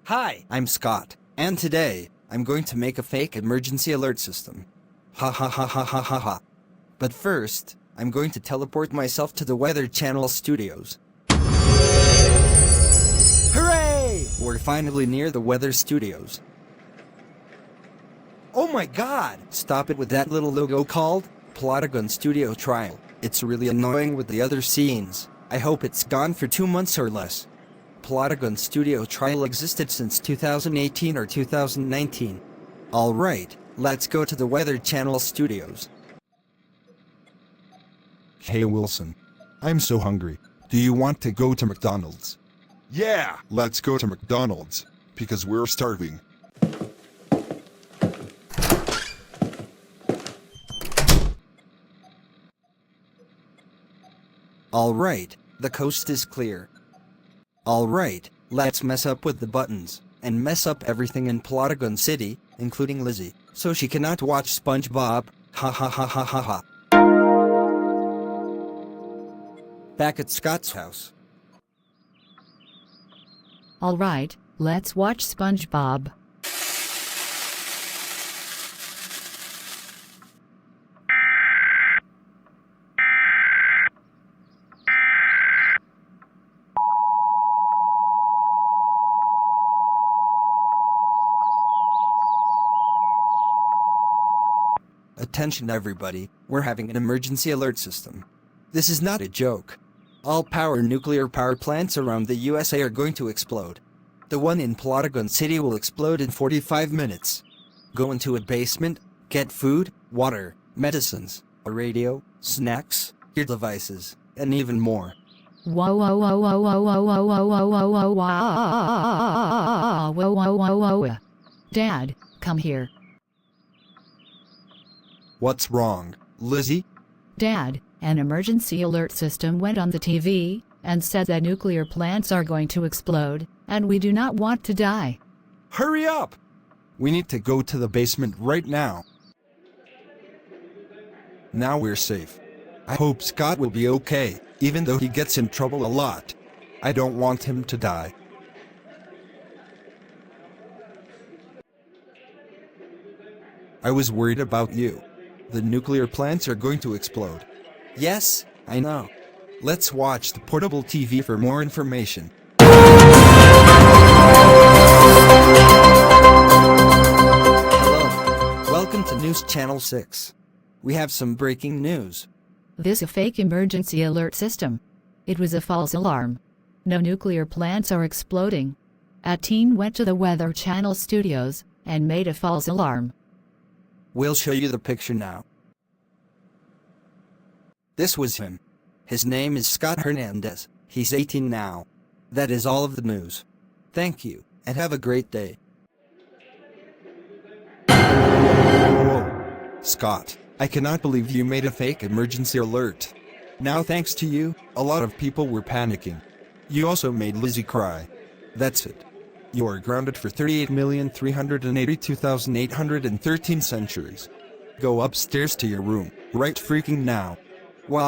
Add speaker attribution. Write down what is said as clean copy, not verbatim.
Speaker 1: Hi, I'm Scott, and today, I'm going to make a fake emergency alert system. Ha ha ha ha ha ha ha. But first, I'm going to teleport myself to the Weather Channel studios. Hooray! We're finally near the Weather Studios. Oh my god! Stop it with that little logo called Plotagon Studio Trial. It's really annoying with the other scenes. I hope it's gone for 2 months or less. Plotagon Studio Trial existed since 2018 or 2019. Alright, let's go to the Weather Channel studios.
Speaker 2: Hey Wilson. I'm so hungry. Do you want to go to McDonald's?
Speaker 3: Yeah, let's go to McDonald's, because we're starving.
Speaker 1: Alright, the coast is clear. Alright, let's mess up with the buttons, and mess up everything in Plotagon City, including Lizzie, so she cannot watch SpongeBob, ha ha ha ha ha ha. Back at Scott's house.
Speaker 4: Alright, let's watch SpongeBob.
Speaker 1: Attention everybody, we're having an emergency alert system. This is not a joke. All nuclear power plants around the USA are going to explode. The one in Plotagon City will explode in 45 minutes. Go into a basement, get food, water, medicines, a radio, snacks, your devices, and even more.
Speaker 4: Whoa whoa whoa whoa whoa whoa whoa whoa whoa whoa whoa whoa whoa whoa whoa. Dad, come here.
Speaker 2: What's wrong, Lizzie?
Speaker 4: Dad, an emergency alert system went on the TV and said that nuclear plants are going to explode, and we do not want to die.
Speaker 2: Hurry up! We need to go to the basement right now. Now we're safe. I hope Scott will be okay, even though he gets in trouble a lot. I don't want him to die. I was worried about you. The nuclear plants are going to explode.
Speaker 1: Yes, I know.
Speaker 2: Let's watch the portable TV for more information.
Speaker 1: Hello. Welcome to News Channel 6. We have some breaking news.
Speaker 4: This is a fake emergency alert system. It was a false alarm. No nuclear plants are exploding. A teen went to the Weather Channel studios and made a false alarm.
Speaker 1: We'll show you the picture now. This was him. His name is Scott Hernandez. He's 18 now. That is all of the news. Thank you, and have a great day.
Speaker 2: Whoa. Scott, I cannot believe you made a fake emergency alert. Now thanks to you, a lot of people were panicking. You also made Lizzie cry. That's it. You are grounded for 38,382,813 centuries. Go upstairs to your room, right freaking now.
Speaker 1: Wow.